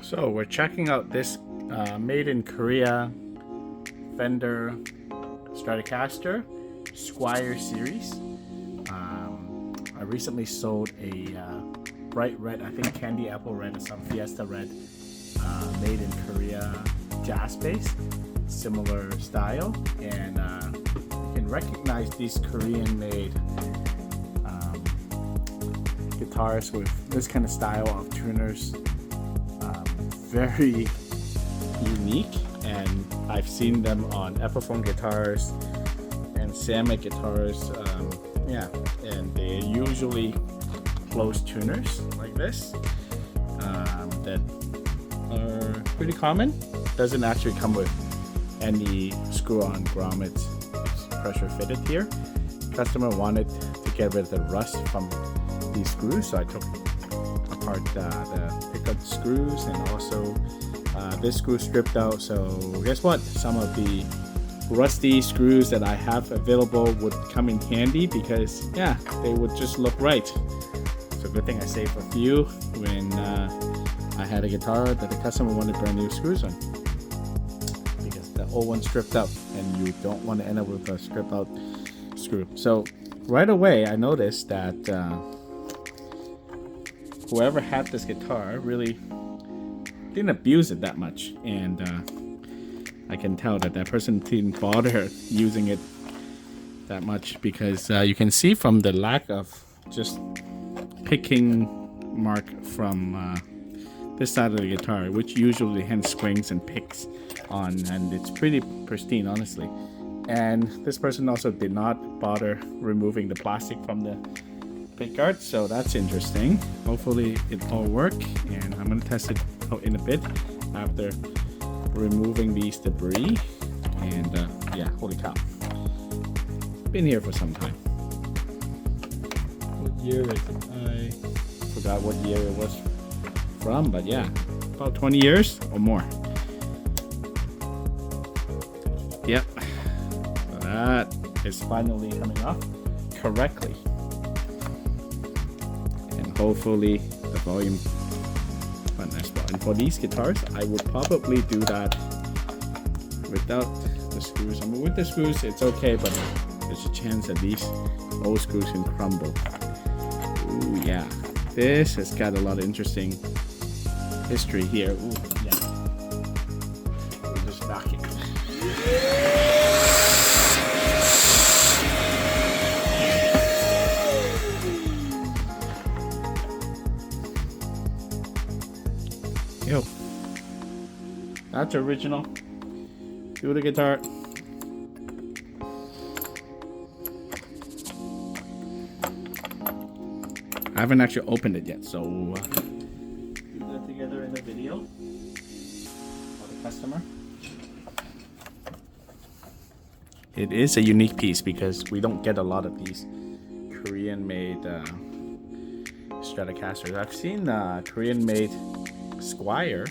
So we're checking out this made in Korea Fender Stratocaster Squire series. I recently sold a bright red, I think candy apple red or some fiesta red, made in Korea jazz bass, similar style, and you can recognize these Korean made guitars with this kind of style of tuners. Very unique, and I've seen them on Epiphone guitars and Samick guitars, and they're usually closed tuners like this that are pretty common. Doesn't actually come with any screw-on grommets. It's pressure fitted here. Customer wanted to get rid of the rust from these screws, so I took apart the pickup screws, and also this screw stripped out. So guess what? Some of the rusty screws that I have available would come in handy because they would just look right. So good thing I saved a few when I had a guitar that the customer wanted brand new screws on, because the old one stripped out and you don't want to end up with a stripped out screw. So right away I noticed that whoever had this guitar really didn't abuse it that much, and I can tell that that person didn't bother using it that much, because you can see from the lack of just picking mark from this side of the guitar, which usually hand swings and picks on, and it's pretty pristine, honestly. And this person also did not bother removing the plastic from the pickguard, so that's interesting. Hopefully it all work, and I'm gonna test it out in a bit after removing these debris. And holy cow, been here for some time. What year is it? I forgot what year it was from, but yeah, about 20 years or more. Yep, that is finally coming off correctly. Hopefully the volume went nice. And for these guitars, I would probably do that without the screws. I mean, with the screws it's okay, but there's a chance that these old screws can crumble. Ooh, yeah, this has got a lot of interesting history here. Ooh, yeah, we'll just back it. Yo, that's original. Do the guitar. I haven't actually opened it yet, so do that together in the video for the customer. It is a unique piece because we don't get a lot of these Korean-made Stratocasters. I've seen Korean-made Squire,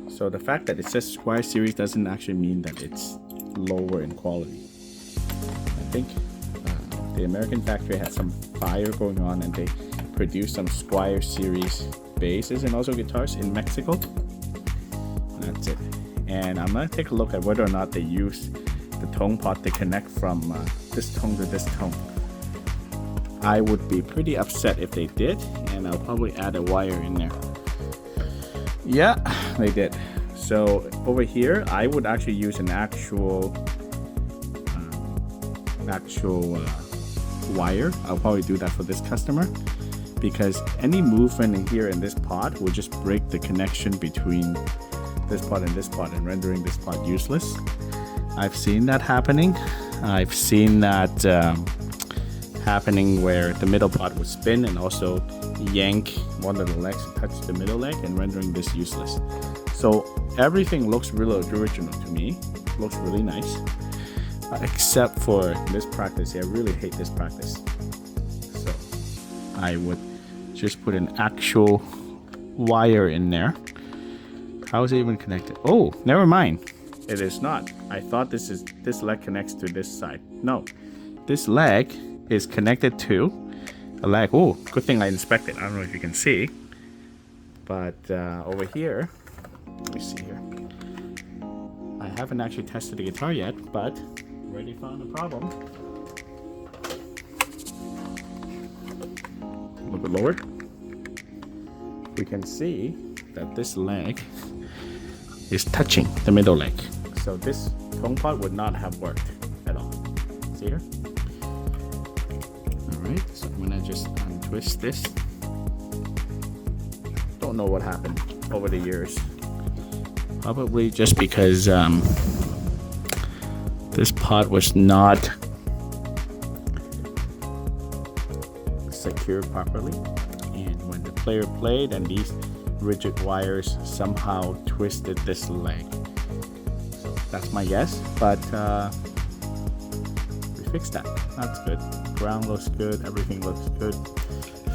so the fact that it says Squire series doesn't actually mean that it's lower in quality. I think the American factory had some fire going on, and they produced some Squire series basses and also guitars in Mexico. That's it. And I'm gonna take a look at whether or not they use the tone pot to connect from this tone to this tone. I would be pretty upset if they did, and I'll probably add a wire in there. Yeah, they did. So over here, I would actually use an actual wire. I'll probably do that for this customer, because any movement in here in this pot will just break the connection between this pot and this pot, and rendering this pot useless. I've seen that happening. I've seen that happening where the middle pot would spin and also yank one of the legs and touch the middle leg, and rendering this useless. So everything looks really original to me. Looks really nice, except for this practice. I really hate this practice. So I would just put an actual wire in there. How is it even connected? Oh, never mind. It is not. I thought this leg connects to this side. No, this leg is connected to a leg. Oh, good thing I inspected. I don't know if you can see. But over here, let me see here. I haven't actually tested the guitar yet, but already found a problem. A little bit lower. We can see that this leg is touching the middle leg. So this tone pot would not have worked at all. See here? Alright, so I'm gonna just untwist this. Don't know what happened over the years. Probably just because this pot was not secured properly, and when the player played and these rigid wires somehow twisted this leg. So that's my guess, but we fixed that. That's good. Ground looks good, everything looks good.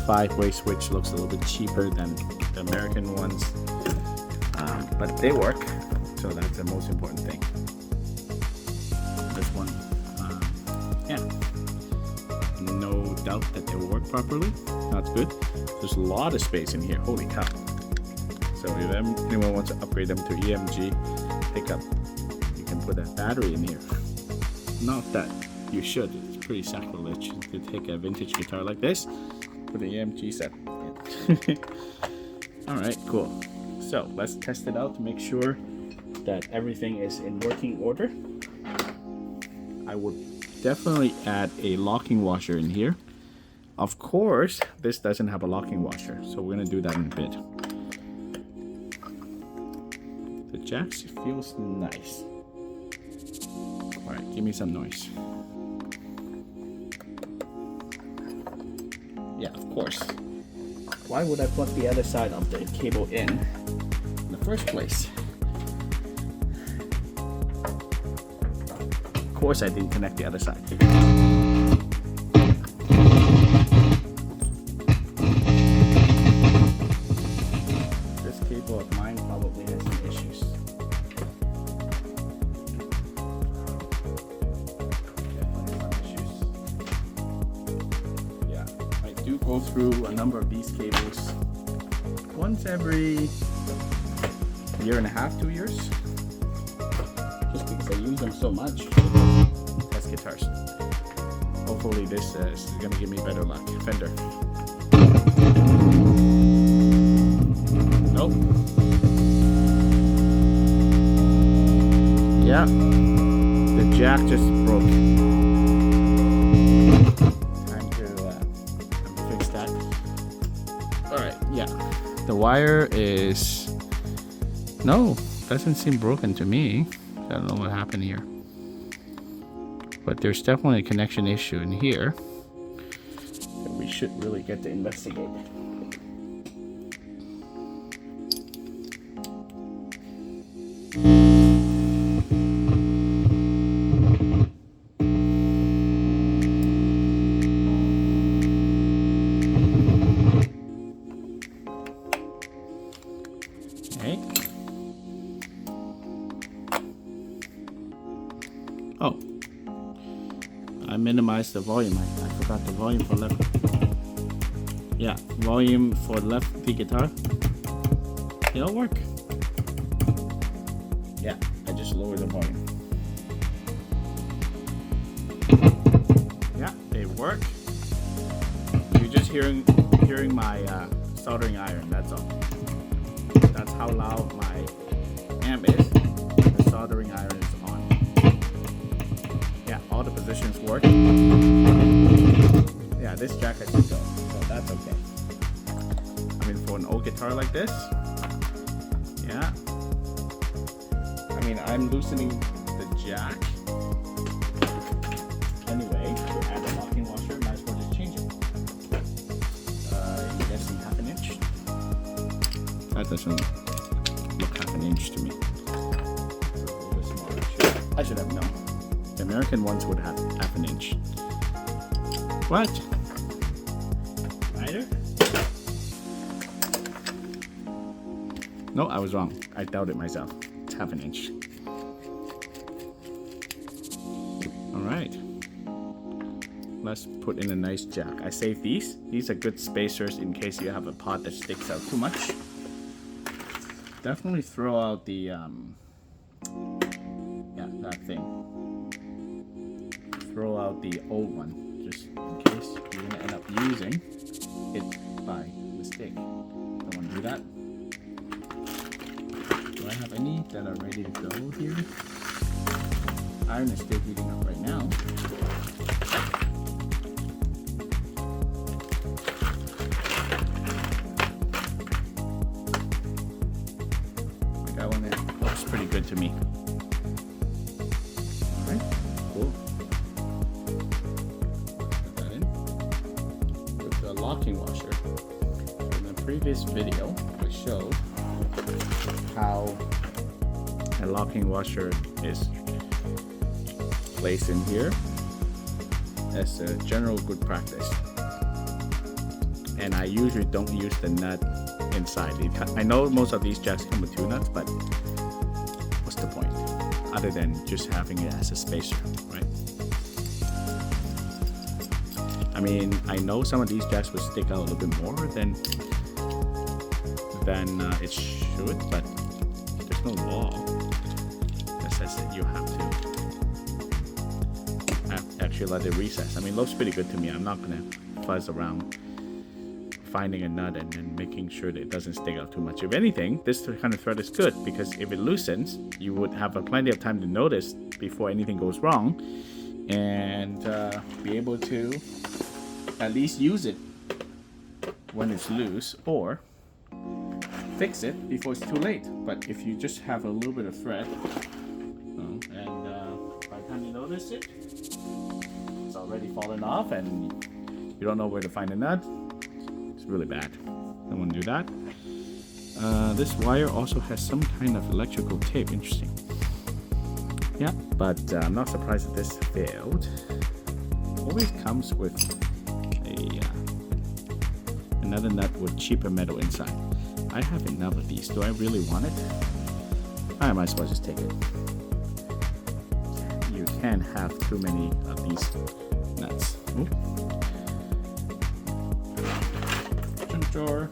5-way switch looks a little bit cheaper than the American ones, but they work, so that's the most important thing. This one, yeah, no doubt that they will work properly. That's good. There's a lot of space in here. Holy cow! So if anyone wants to upgrade them to EMG pickup, you can put a battery in here. Not that you should. It's pretty sacrilege to take a vintage guitar like this, put an EMG set in. All right, cool. So let's test it out to make sure that everything is in working order. I would definitely add a locking washer in here. Of course, this doesn't have a locking washer, so we're gonna do that in a bit. The jacks feels nice. All right, give me some noise. Yeah, of course. Why would I plug the other side of the cable in the first place? Of course I didn't connect the other side. This cable of mine probably has some issues. Yeah, I do go through a number of these cables once every year and a half, 2 years. Just because I use them so much to test guitars. Hopefully this is gonna give me better luck. Fender. Nope. Yeah. The jack just broke. Time to fix that. Alright, yeah. The wire is... No, doesn't seem broken to me. I don't know what happened here. But there's definitely a connection issue in here that we should really get to investigate. Okay. Oh, I minimized the volume. I forgot the volume for left. Yeah, volume for left the guitar. It'll work. Yeah, I just lowered the volume. Yeah, they work. You're just hearing my soldering iron. That's all. That's how loud my amp is. The soldering iron is on. Yeah, all the positions work. Yeah, this jack has to go, so that's okay. I mean, for an old guitar like this, yeah. I mean, I'm loosening the jack. Anyway, to add a locking washer, might as well just change it. I'm guessing half an inch. That doesn't look half an inch to me. It's a little bit smaller. I should have known. The American ones would have half an inch. What? Wider? No, I was wrong. I doubted myself. It's half an inch. Alright. Let's put in a nice jack. I saved these. These are good spacers in case you have a pot that sticks out too much. definitely throw out the that thing. Throw out the old one, just in case you're gonna end up using it by mistake. Don't want to do that. Do I have any that are ready to go here? Iron is still heating up right now. That one there looks pretty good to me. Alright, cool. Put that in. With the locking washer. In the previous video, I showed how a locking washer is placed in here as a general good practice. And I usually don't use the nut inside. I know most of these jacks come with two nuts, but what's the point? Other than just having it as a spacer, right? I mean, I know some of these jacks would stick out a little bit more than it should, but there's no law that says that you have to actually let it recess. I mean, it looks pretty good to me. I'm not gonna fuzz around finding a nut and then making sure that it doesn't stick out too much. If anything, this kind of thread is good because if it loosens, you would have plenty of time to notice before anything goes wrong and be able to at least use it when it's loose or fix it before it's too late. But if you just have a little bit of thread and by the time you notice it, it's already fallen off and you don't know where to find a nut, it's really bad. Don't want to do that. This wire also has some kind of electrical tape. Interesting. Yeah, but I'm not surprised that this failed. Always comes with another nut with cheaper metal inside. I have enough of these. Do I really want it? I might as well just take it. You can't have too many of these nuts. Ooh. Drawer. I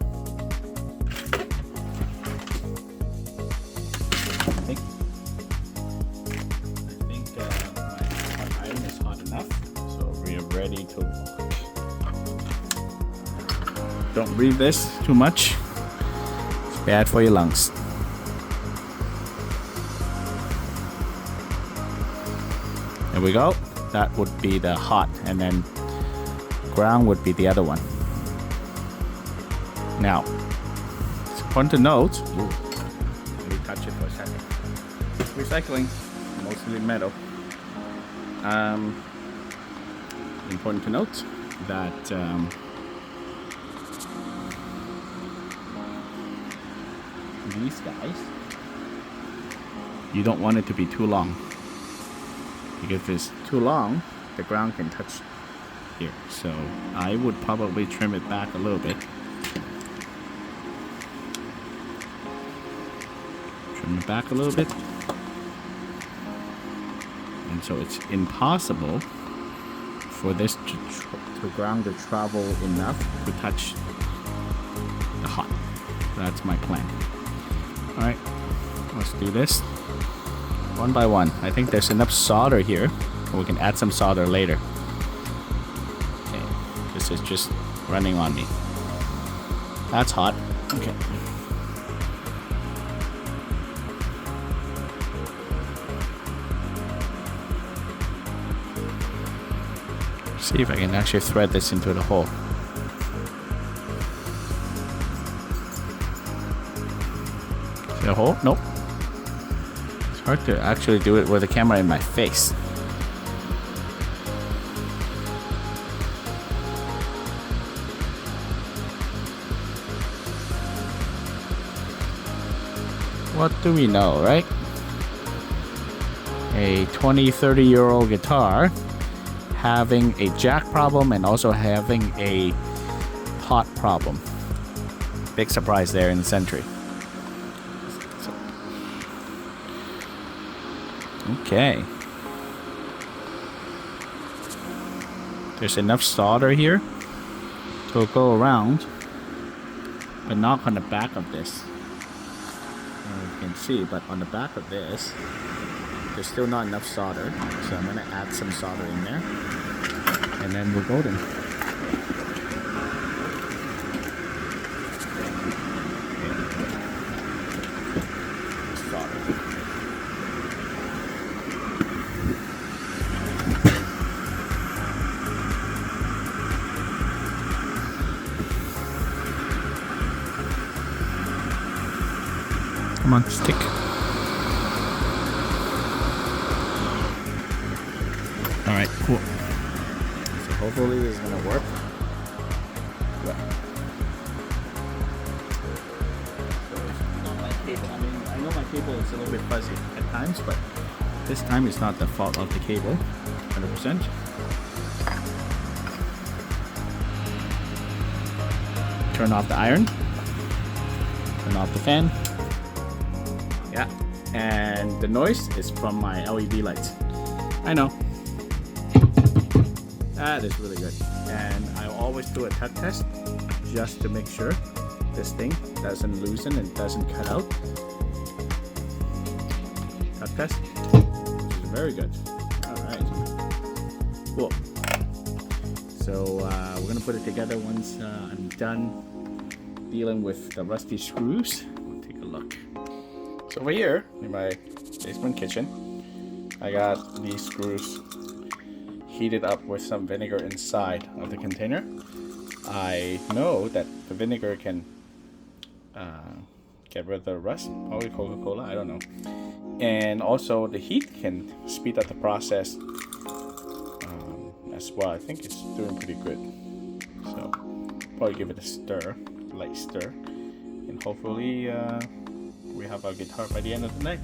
think my hot iron is hot enough, so we are ready to walk. Don't breathe this too much. It's bad for your lungs. There we go. That would be the hot, and then ground would be the other one. Now, it's important to note, let me touch it for a second. Recycling, mostly metal. Important to note that these guys, you don't want it to be too long. Because if it's too long, the ground can touch here. So I would probably trim it back a little bit. Trim it back a little bit. And so it's impossible for this to ground to travel enough to touch the hot. That's my plan. Alright, let's do this one by one. I think there's enough solder here, or we can add some solder later. Okay, this is just running on me. That's hot. Okay. See if I can actually thread this into the hole. See the hole? Nope. It's hard to actually do it with the camera in my face. What do we know, right? A 20-30-year-old guitar having a jack problem and also having a hot problem. Big surprise there in the Century. Okay. There's enough solder here to go around, but not on the back of this. can see, but on the back of this, there's still not enough solder, so I'm gonna add some solder in there, and then we're golden. Come on, stick. Alright, cool. So hopefully this is gonna work. Yeah. So my cable, I know my cable is a little bit fuzzy at times, but this time it's not the fault of the cable, 100%. Turn off the iron. Turn off the fan. Yeah, and the noise is from my LED lights. I know. That is really good. And I always do a tut test just to make sure this thing doesn't loosen and doesn't cut out. Tut test, which is very good. Alright, cool. So we're gonna put it together once I'm done dealing with the rusty screws. We'll take a look. So over here in my basement kitchen, I got these screws heated up with some vinegar inside of the container. I know that the vinegar can get rid of the rust, probably Coca-Cola, I don't know. And also the heat can speed up the process as well. I think it's doing pretty good. So probably give it a stir, light stir, and hopefully we have our guitar by the end of the night.